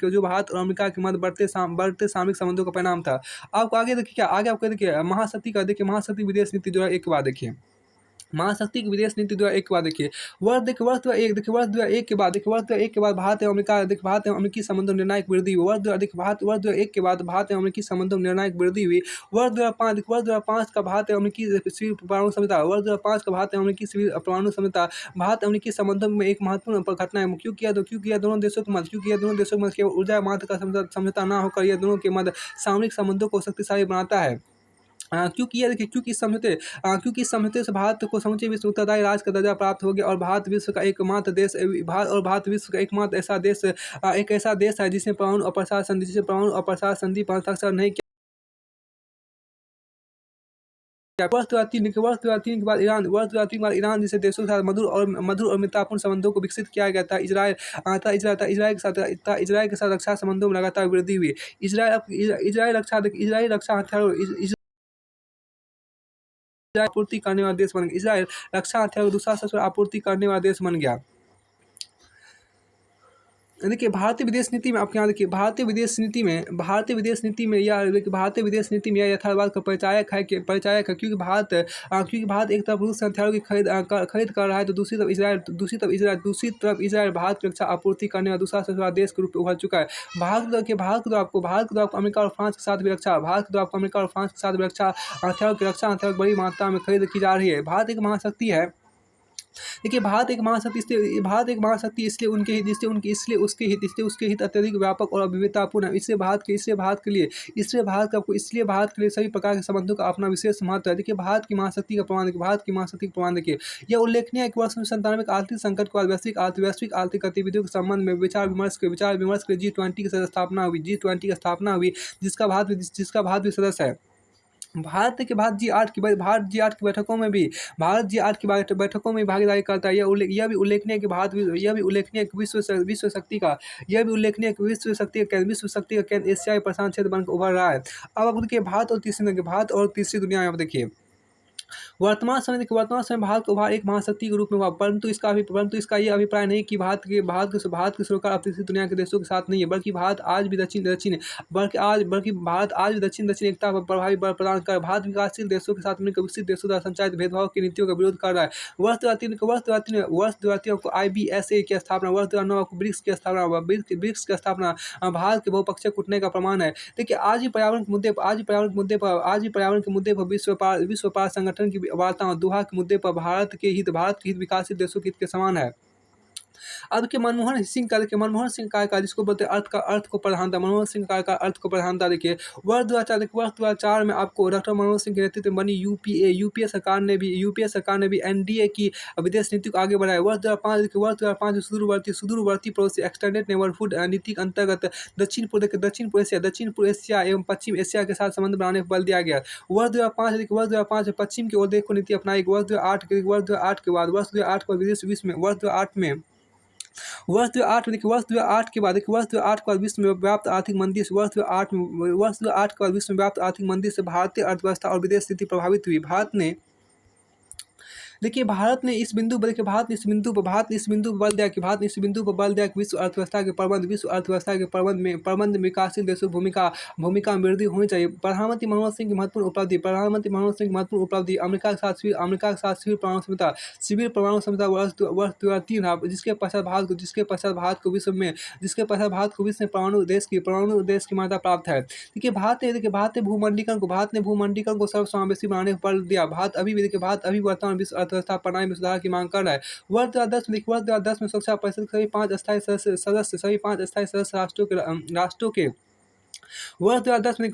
के मध्य बढ़ते सामरिक संबंधों का परिणाम था। आपको आगे देखिए महाशक्ति विदेश नीति जो है एक बार देखिए, महाशक्ति की विदेश नीति 2001 के बाद देखिए, वर्ष 2001 के बाद भारत एवं अमेरिकी संबंधों में निर्णायक वृद्धि हुई। वर्ष 2001 के बाद भारत एवं अमेरिकी संबंधों में निर्णायक वृद्धि हुई। वर्ष 2005 का भारत एवं अमेरिकी सिविल परमाणु समझौता, भारत अमेरिकी संबंधों में एक महत्वपूर्ण घटना है। क्यों किया दोनों देशों के मध्य केवल ऊर्जा मात्र का समझौता न होकर यह दोनों के मध्य सामरिक संबंधों को शक्तिशाली बनाता है। क्योंकि इस समझौते से भारत को समूचे विश्व उत्तरदायी राज्य का दर्जा प्राप्त हो गया और भारत विश्व का एकमात्र ऐसा देश है जिसने परमाणु अप्रसार संधि पर हस्ताक्षर नहीं किया। वर्ष 2003 के बाद ईरान जैसे देशों के साथ मधुर और मित्रतापूर्ण संबंधों को विकसित किया गया था। इजराइल के साथ रक्षा संबंधों में लगातार वृद्धि हुई। इजराइल रक्षा हथियारों आपूर्ति करने वाला देश बन गया। इजराइल रक्षा हथियारों दूसरा सबसे बड़ा आपूर्ति करने वाला देश बन गया। देखिए भारतीय विदेश नीति में आप यहाँ देखिए, भारतीय विदेश नीति में यह यथार्थवाद का परिचायक है क्योंकि भारत एक तरफ रूस से हथियारों की खरीद कर रहा है तो दूसरी तरफ इजराइल भारत की रक्षा आपूर्ति करने वाला दूसरा सबसे बड़ा देश के रूप में उभर चुका है। भारत को आपको अमेरिका और फ्रांस के साथ भी रक्षा हथियारों की बड़ी मात्रा में खरीद की जा रही है। भारत एक महाशक्ति है। देखिए भारत एक महाशक्ति इसलिए उसके हित अत्यधिक व्यापक और विविधतापूर्ण है। इसलिए भारत के लिए सभी प्रकार के संबंधों का अपना विशेष महत्व है। देखिए भारत की महाशक्ति का प्रमाण देखिए, यह उल्लेखनीय है कि वर्ष 1997 के आर्थिक संकट के बाद वैश्विक आर्थिक गतिविधियों के संबंध में विचार विमर्श के G20 की स्थापना हुई, जिसका भारत भी सदस्य है। भारत G8 की बैठकों में भी भागीदारी करता है। यह भी उल्लेखनीय है कि विश्व शक्ति का केंद्र एशियाई प्रशांत क्षेत्र बनकर उभर रहा है। अब आप देखिए भारत और तीसरी दुनिया में आप देखिए, वर्तमान समय भारत को एक महाशक्ति के रूप में हुआ, परंतु इसका ये अभिप्राय नहीं कि भारत के सरोकार अब तीसरी दुनिया के देशों के साथ नहीं है, बल्कि भारत आज भी दक्षिण एकता पर प्रभावी बल प्रदान कर भारत विकासशील देशों के साथ मिलकर विकसित देशों द्वारा संचालित भेदभाव की नीतियों का विरोध कर रहा है। वर्ष 2003 को IBSA की स्थापना, वर्ष 2009 को ब्रिक्स की स्थापना भारत के बहुपक्षीय कूटनीति का प्रमाण है। देखिए आज ही पर्यावरण के मुद्दे पर विश्व व्यापार संगठन की वार्ता दोहा के मुद्दे पर भारत के हित विकासशील देशों के हित के समान है। अब के मनमोहन सिंह कार्यकाल जिसको बोलते हैं अर्थ को प्रधानता देखिए, वर्ष 2004 में आपको डॉक्टर मनमोहन सिंह के नेतृत्व में बनी यूपीए सरकार ने भी NDA की विदेश नीति को आगे बढ़ाया। वर्ष 2005 सुदूरवर्ती पड़ोसी एक्सटेंडेड नेबरहुड नीति के अंतर्गत दक्षिण पूर्व एशिया एवं पश्चिम एशिया के साथ संबंध बनाने पर बल दिया गया। वर्ष 2005 में पश्चिम की ओर देखो नीति अपनाई। वर्ष 2008 के बाद वर्ष 2008 में विश्व में व्याप्त आर्थिक मंदी से भारतीय अर्थव्यवस्था और विदेश नीति प्रभावित हुई। भारत ने इस बिंदु पर बल दिया कि विश्व अर्थव्यवस्था के प्रबंध में विकासशील देशों की भूमिका में वृद्धि होनी चाहिए। प्रधानमंत्री मनमोहन सिंह की महत्वपूर्ण उपलब्धि अमेरिका के साथ सिविल परमाणु समझौता वर्ष 2003 जिसके पश्चात भारत को विश्व में परमाणु देश की मान्यता प्राप्त है। देखिए भारत ने भूमंडलीकरण को सर्वसमावेशी बनाने पर बल दिया। भारत अभी वर्तमान विश्व अर्थव्यवस्था प्रणाली में सुधार की मांग कर रहा है। वर्ष 2010 में सुरक्षा परिषद के सभी पाँच अस्थायी सदस्य राष्ट्रों के वर्ष 2010 में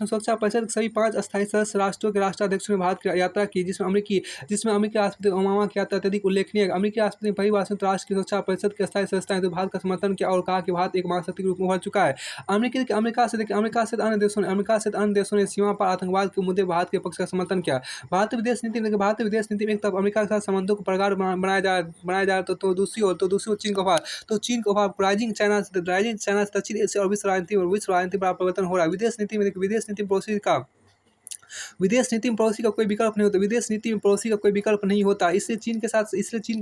सुरक्षा परिषद के सभी पाँच अस्थायी सदस्य राष्ट्रों के राष्ट्राध्यक्षों ने भारत की यात्रा की, जिसमें अमेरिकी राष्ट्रपति ओबामा की यात्रा अत्यधिक उल्लेखनीय है। अमेरिकी राष्ट्रपति ने पहली बार संयुक्त राष्ट्र की सुरक्षा परिषद के अस्थायी सदस्यता हेतु भारत का समर्थन किया और कहा कि भारत एक महाशक्ति के रूप में उभर चुका है। अमेरिका सहित अन्य देशों ने सीमा पर आतंकवाद के मुद्दे भारत के पक्ष का समर्थन किया। भारतीय विदेश नीति में एक तरफ अमेरिका के साथ संबंधों को प्रगाढ़ बनाया जा रहा है, तो दूसरी ओर चीन का प्रभाव राइजिंग चाइना से दक्षिण एशिया और विश्व राजनीति पर परिवर्तन हो रहा है। विदेश नीति में पड़ोसी का कोई विकल्प नहीं होता। इसलिए चीन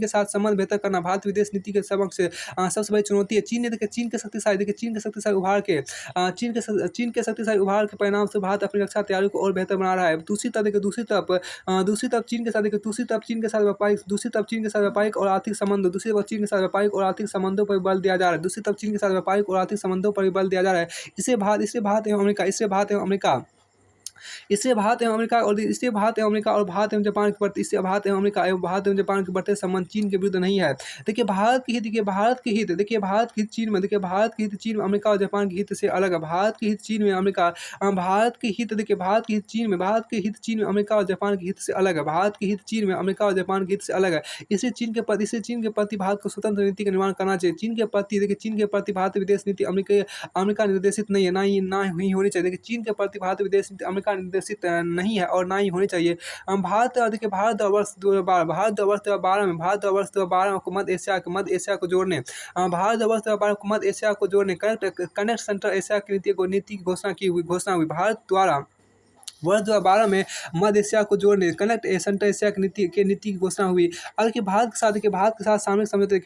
के साथ संबंध बेहतर करना भारतीय विदेश नीति के समक्ष सबसे बड़ी चुनौती है। चीन के शक्तिशाली उभार के परिणाम से भारत अपनी रक्षा तैयारियों को और बेहतर बना रहा है। दूसरी तरफ चीन के साथ व्यापारिक और आर्थिक संबंधों पर बल दिया जा रहा है। इससे भारत एवं अमेरिका और भारत एवं जापान के बढ़ते संबंध चीन के विरुद्ध नहीं है। देखिए भारत के हित चीन में अमेरिका और जापान के हित से अलग है। भारत के हित चीन में अमेरिका और जापान के हित से अलग है। इसलिए चीन के प्रति भारत को स्वतंत्र नीति का निर्माण करना चाहिए। चीन के प्रति भारतीय विदेश नीति अमेरिका निर्देशित नहीं है, ना ही होनी चाहिए। देखिए चीन के प्रति भारतीय विदेश नीति अमेरिका निर्देशित नहीं है और ना ही होनी चाहिए। भारत वर्ष 2012 में मध्य एशिया को जोड़ने कनेक्ट सेंट्रल एशिया की नीति की घोषणा हुई। भारत द्वारा वर्ष 2012 में मध्य एशिया को जोड़ने कनेक्ट सेंट्रल एशिया की नीति की घोषणा हुई। और भारत के साथ सामरिक समझौते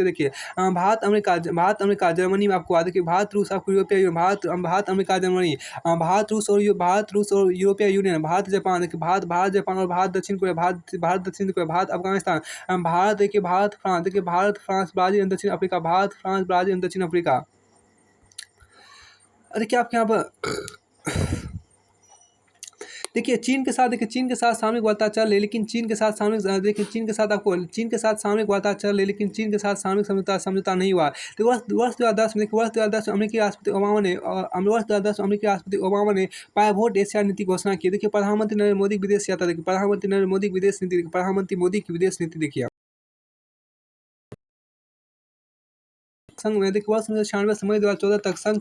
देखिए, भारत अमेरिका जर्मनी में आपको देखिए, भारत रूस आपको यूरोपीय union, Bharat America Germany, Bharat रूस और यूरोपीय यूनियन, भारत जापान देखिए, भारत जापान और भारत दक्षिण Korea, Bharat Afghanistan, Bharat France Brazil एवं दक्षिण अफ्रीका, भारत फ्रांस ब्राजील एवं दक्षिण अफ्रीका। देखिए आपके यहाँ पर देखिए चीन के साथ सामरिक वार्ता चल रही है, लेकिन चीन के साथ सामरिक समझौता नहीं हुआ। तो वर्ष 2010 में अमेरिकी राष्ट्रपति ओबामा ने पाइवोट एशिया नीति की घोषणा की। देखिए प्रधानमंत्री नरेंद्र मोदी की विदेश यात्रा देखिए, प्रधानमंत्री मोदी की विदेश नीति देखिए। संघ में देखिए वर्ष 1996 से मई 2014 तक संघ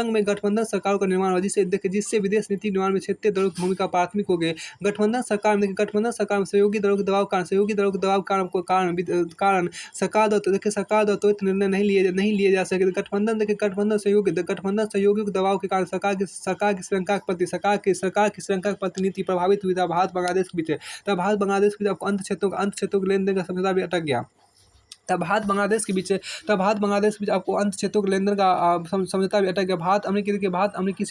में गठबंधन सरकारों का निर्माण हुआ, जिससे विदेश नीति निर्माण में क्षेत्रीय दलों की भूमिका प्राथमिक हो गई। गठबंधन सरकार में सहयोगी दलों के दबाव के कारण सरकार द्वारा त्वरित निर्णय नहीं लिए जा सके। गठबंधन सहयोगियों के दबाव के कारण सरकार की श्रीलंका के प्रति नीति प्रभावित हुई। भारत बांग्लादेश के बीच आपको अंत क्षेत्रों के लेन देन का समझौता भी अटक गया। तब भारत बांग्लादेश के बीच आपको अंत क्षेत्रों के लेनदेन का समझौता भी अटक गया। भारत अमेरिकी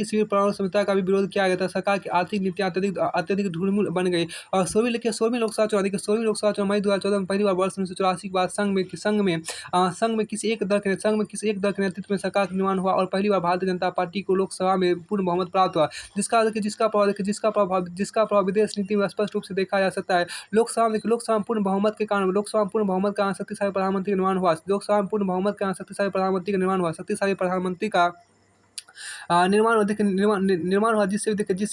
सीवर परमाणु समझौता का भी विरोध किया गया था। सरकार की आर्थिक नीतियां अत्यधिक ढूंढमूल बन गई और 16वीं लोकसभा चुनाव मई 2014 में पहली बार वर्ष 1984 के बाद संघ में किसी एक दल के नेतृत्व में सरकार का निर्माण हुआ और पहली बार भारतीय जनता पार्टी को लोकसभा में पूर्ण बहुमत प्राप्त हुआ, जिसका प्रभाव विदेश नीति में स्पष्ट रूप से देखा जा सकता है। लोकसभा में पूर्ण बहुमत के कारण शक्तिशाली प्रधानमंत्री का निर्माण हुआ। शक्तिशाली प्रधानमंत्री का निर्माण हुआ, जिससे विदेश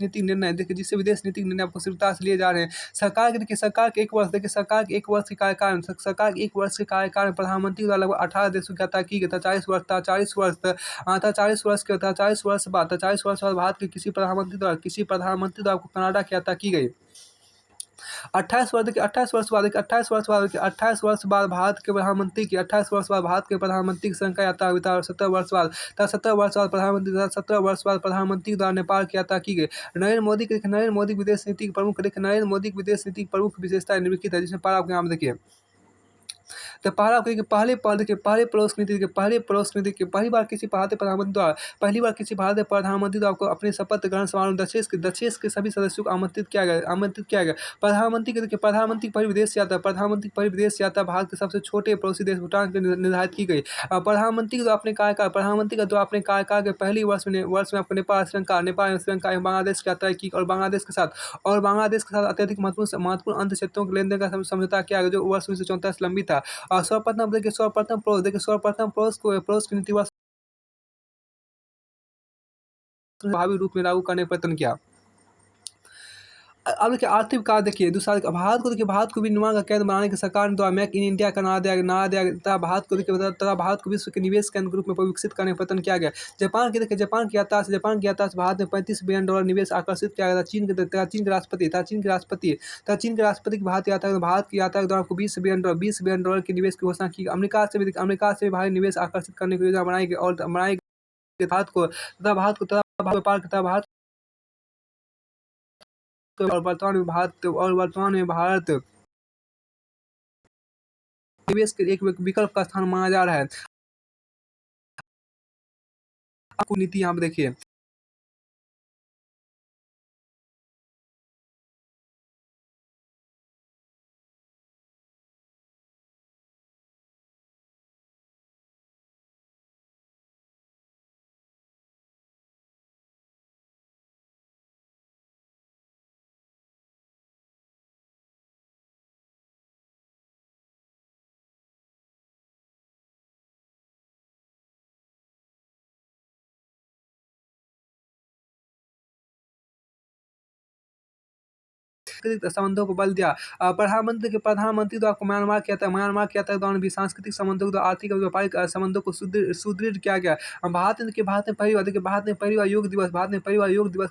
नीति निर्णय आपको स्वीकृता से लिए जा रहे हैं। सरकार के एक वर्ष के कार्यकाल में प्रधानमंत्री द्वारा लगभग 18 देशों की यात्रा की गई था। 40 वर्ष बाद भारत के किसी प्रधानमंत्री द्वारा आपको कनाडा की यात्रा की गई। 28 वर्ष बाद भारत के प्रधानमंत्री की श्रीलंका यात्रा हुई था। 17 वर्ष बाद प्रधानमंत्री द्वारा नेपाल की यात्रा की गई। नरेंद्र मोदी की विदेश नीति की प्रमुख विशेषताएं निम्नलिखित है, जिसमें आपको यहाँ देखिए तो पहला देखिए पहले पद देखिए पहले पड़ोस नीति देखिए पहले पड़ोस नीति के पहली बार किसी भारतीय प्रधानमंत्री द्वारा पहली बार किसी भारतीय प्रधानमंत्री द्वारा आपको अपने शपथ ग्रहण समारोह में दक्षेश के सभी सदस्यों को आमंत्रित किया गया। प्रधानमंत्री के देखिए प्रधानमंत्री की पहली विदेश यात्रा प्रधानमंत्री की पहली विदेश यात्रा भारत के सबसे छोटे पड़ोसी देश भूटान के निर्धारित की गई। प्रधानमंत्री का जो अपने कार्यकाल के पहली वर्ष में आपको नेपाल, श्रीलंका एवं बांग्लादेश की यात्रा की और बांग्लादेश के साथ अत्यधिक महत्वपूर्ण अंत क्षेत्रों के लेन देन का समझौता किया गया जो वर्ष 1934 से लंबी था। और सर्वप्रथम पड़ोस की नीति वर्ष प्रभावी रूप में लागू करने का प्रयत्न किया। अब देखिए आर्थिक विकास देखिए दूसरा भारत को भी निर्माण का केंद्र बनाने के सरकार द्वारा मेक इन इंडिया का नारा दिया गया तथा भारत को विश्व के निवेश केंद्र के रूप में विकसित करने का प्रयत्न किया गया। जापान की यात्रा से भारत में $35 बिलियन निवेश आकर्षित किया गया था। चीन के राष्ट्रपति की भारत की यात्रा के दौरान आपको $20 बिलियन के निवेश की घोषणा की। अमेरिका से भी भारी निवेश आकर्षित करने की योजना बनाई गई भारत और वर्तमान में भारत निवेश के एक विकल्प का स्थान माना जा रहा है। आपको नीति यहाँ पे देखिए सांस्कृतिक संबंधों को बल दिया। प्रधानमंत्री द्वारा म्यांमार के दौरान भी सांस्कृतिक संबंधों द्वारा आर्थिक और व्यापारिक संबंधों को सुदृढ़ किया गया। भारत में पहली बार योग दिवस का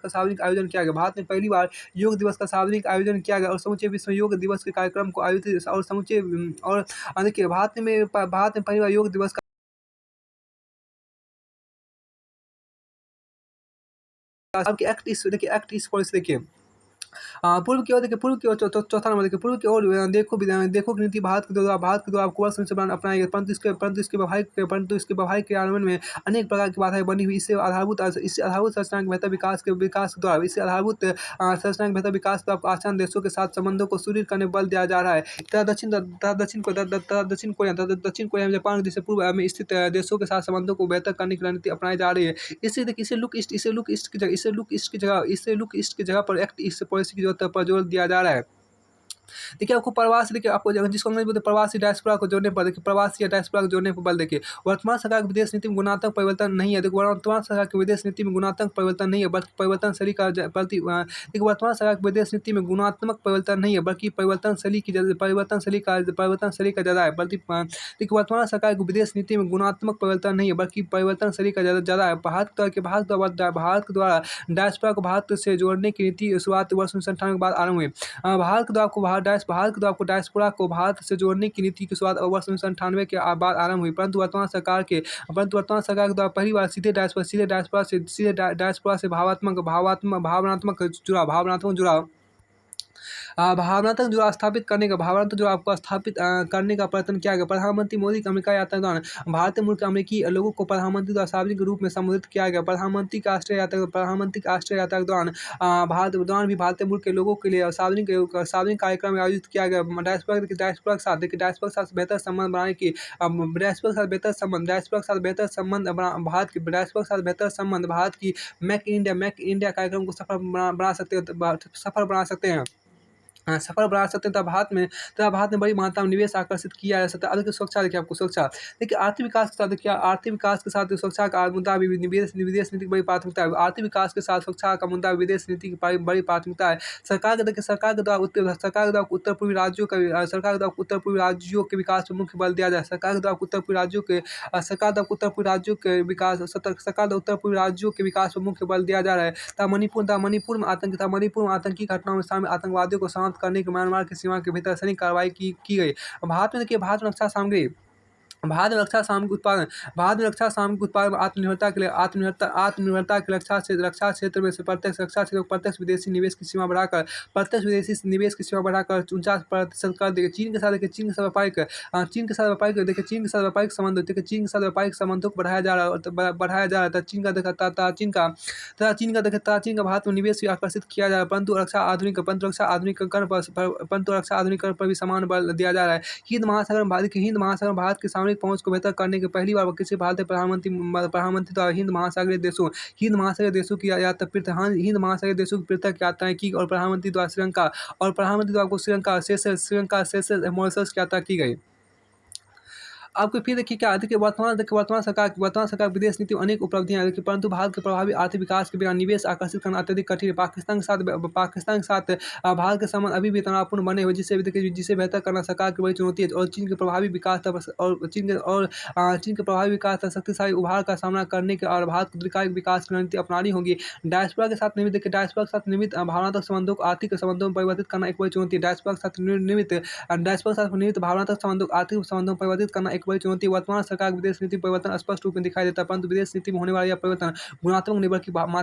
सार्वजनिक आयोजन किया गया। और समूचे विश्व में योग दिवस के कार्यक्रम को आयोजित और देखिए भारत में पहली बार योग दिवस का एक्ट ईस्ट पॉलिसी देखिए पूर्व की ओर चौथा नंबर देखिए पूर्व की ओर देखो की नीति भारत के द्वारा आपको वर्ष 1992 अपनाई गई परंतु इसके व्यावहारिक क्रियान्वयन में अनेक प्रकार की बाधाएं बनी हुई। इससे आधारभूत संरचना के बेहतर विकास तो आपको आसियान देशों के साथ संबंधों को सुदृढ़ करने पर बल दिया जा रहा है। दक्षिण कोरिया एवं जापान जैसे पूर्व में स्थित देशों के साथ संबंधों को बेहतर करने की रणनीति अपनाई जा रही है। इसे लुक ईस्ट की जगह पर एक्ट ईस्ट पॉलिसी की जरूरत पर जोर दिया जा रहा है। देखिए आपको प्रवासी देखिए आपको जिसको अंग्रेजी बोलते हैं प्रवासी डायस्पोरा को जोड़ने पर देखिए प्रवासी या डायस्पोरा को जोड़ने पर बल देखिए वर्तमान सरकार की विदेश नीति में गुणात्मक परिवर्तन नहीं है। देखिए वर्तमान सरकार की विदेश नीति में गुणात्मक परिवर्तन नहीं है बल्कि परिवर्तनशैली का देखिए वर्तमान सरकार की विदेश नीति में गुणात्मक परिवर्तन नहीं है बल्कि परिवर्तनशैली का ज़्यादा है देखिए वर्तमान सरकार की विदेश नीति में गुणात्मक परिवर्तन नहीं है बल्कि परिवर्तनशैली का ज़्यादा है। भारत द्वारा डायस्पोरा को भारत से जोड़ने की नीति शुरुआत वर्ष 1998 के बाद आरंभ हुई। भारत के द्वारा आपको डायस्पोरा को भारत से जोड़ने की नीति की शुरुआत वर्ष 1998 के बाद आरंभ हुई परंतु वर्तमान सरकार के द्वारा पहली बार सीधे डायस्पोरा से भावनात्मक जुड़ाव स्थापित करने का प्रयत्न किया गया। प्रधानमंत्री मोदी की अमेरिका यात्रा के दौरान भारतीय मूल के अमेरिकी लोगों को प्रधानमंत्री द्वारा सार्वजनिक रूप में संबोधित किया गया। प्रधानमंत्री की ऑस्ट्रेलिया यात्रा के दौरान भी भारतीय मूल के लोगों के लिए सार्वजनिक कार्यक्रम आयोजित किया गया। डायस्पोरा के साथ बेहतर संबंध भारत की मेक इन इंडिया कार्यक्रम को सफल बना सकते हैं तथा भारत में बड़ी मात्रा में निवेश आकर्षित किया जा सकता है। अब सुरक्षा देखिए आपको सुरक्षा देखिए आर्थिक विकास के साथ सुरक्षा का मुद्दा भी विदेश नीति की बड़ी प्राथमिकता है। आर्थिक विकास के साथ सुरक्षा का मुद्दा विदेश नीति की बड़ी प्राथमिकता है। सरकार के द्वारा उत्तर पूर्वी राज्यों के विकास पर मुख्य बल दिया जाए। सरकार के द्वारा उत्तर पूर्वी राज्यों के विकास पर मुख्य बल दिया जा रहा है तथा मणिपुर में आतंकी घटनाओं में शामिल आतंकवादियों को समाप्त करने की म्यांमार की सीमा के भीतर सैनिक कार्रवाई की गई। भारत में रक्षा सामग्री भारत में रक्षा सामग्री उत्पादन में आत्मनिर्भरता के लिए आत्मनिर्भरता के रक्षा क्षेत्र में से प्रत्यक्ष रक्षा क्षेत्र में प्रत्यक्ष विदेशी निवेश की सीमा बढ़ाकर 49% कर देगी। चीन के साथ देखिए चीन के साथ व्यापारिक संबंधों को बढ़ाया जा रहा है था। चीन का भारत में निवेश भी आकर्षित किया जा रहा है, परंतु रक्षा आधुनिकीकरण पर भी समान बल दिया जा रहा है। हिंद महासागर में भारत की सामरिक पहुंच को बेहतर करने के पहली बार किसी भारतीय प्रधानमंत्री द्वारा हिंद महासागरीय देशों की प्रीतक यात्राएं की और प्रधानमंत्री द्वारा सेशेल्स, मॉरिशस की यात्रा की गई। आपको फिर देखिए क्या है, देखिए वर्तमान सरकार विदेश नीति में अनेक उपलब्धियां हैं, परंतु भारत के प्रभावी आर्थिक विकास के बिना निवेश आकर्षित करना अत्यधिक कठिन है। पाकिस्तान के साथ भारत के संबंध अभी भी तनावपूर्ण बने हुए, जिसे बेहतर करना सरकार की बड़ी चुनौती है। और चीन के प्रभावी विकास तथा शक्तिशाली उभार का सामना करने के और भारत को दीर्घकालिक विकास की रणनीति अपनानी होगी। डायस्पोरा के साथ निर्मित भावनात्मक संबंधों को आर्थिक संबंधों में परिवर्तित करना एक बड़ी चुनौती है। डायस्पोरा के साथ निर्मित भावनात्मक संबंधों को आर्थिक संबंधों में परिवर्तित करना एक बड़ी चुनौती। वर्तमान सरकार की विदेश नीति परिवर्तन स्पष्ट रूप में दिखाई देता है, परंतु विदेश नीति में होने वाला यह परिवर्तन गुणात्मक निर्भर की मात्रा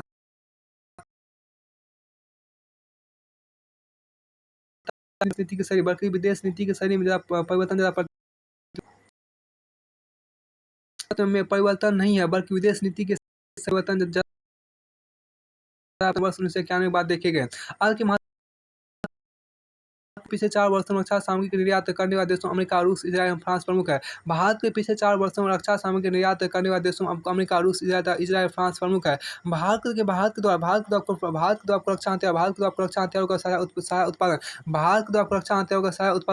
नीति के शरीर बल्कि विदेश नीति के शरीर में परिवर्तन नहीं है, बल्कि विदेश नीति के परिवर्तन वर्ष 1991 बाद देखे गए। आज के पिछले 4 वर्षों में रक्षा सामग्री के निर्यात करने वाले देशों अमेरिका, रूस, इजरायल एवं फ्रांस प्रमुख है। भारत के पिछले 4 वर्षों में रक्षा सामग्री के निर्यात करने वाले देशों अमेरिका, रूस, इजरायल, फ्रांस प्रमुख है। भारत के द्वारा रक्षा हथियारों का साझा उत्पादन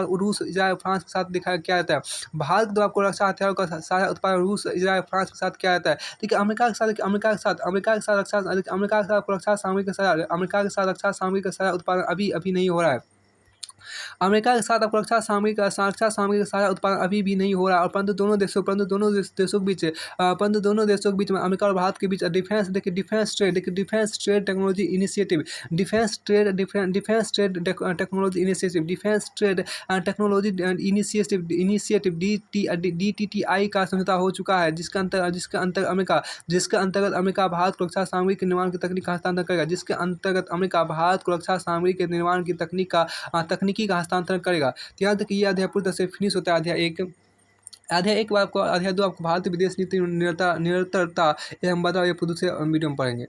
रूस, इजरायल, फ्रांस के साथ किया जाता है। भारत के द्वारा रक्षा हथियारों का साझा उत्पादन रूस, इजरायल, फ्रांस के साथ किया जाता है। देखिए अमेरिका के साथ रक्षा सामग्री का साझा उत्पादन अभी नहीं हो रहा है। अमेरिका के साथ अब रक्षा सामग्री का साझा उत्पादन अभी भी नहीं हो रहा है, परंतु दोनों देशों के बीच में अमेरिका और भारत के बीच defence trade technology initiative DTTI का समझौता हो चुका है, जिसके अंतर्गत अमेरिका भारत को रक्षा सामग्री के निर्माण की तकनीक का हस्तांतरण करेगा तकनीकी का हस्तांतरण करेगा। तो यहाँ तक ये अध्याय पूरी तरह से फिनिश होता है। अध्याय 1 आपको, अध्याय 2 आपको भारतीय विदेश नीति निरंतरता एवं बदलाव, ये दूसरे वीडियो में पढ़ेंगे।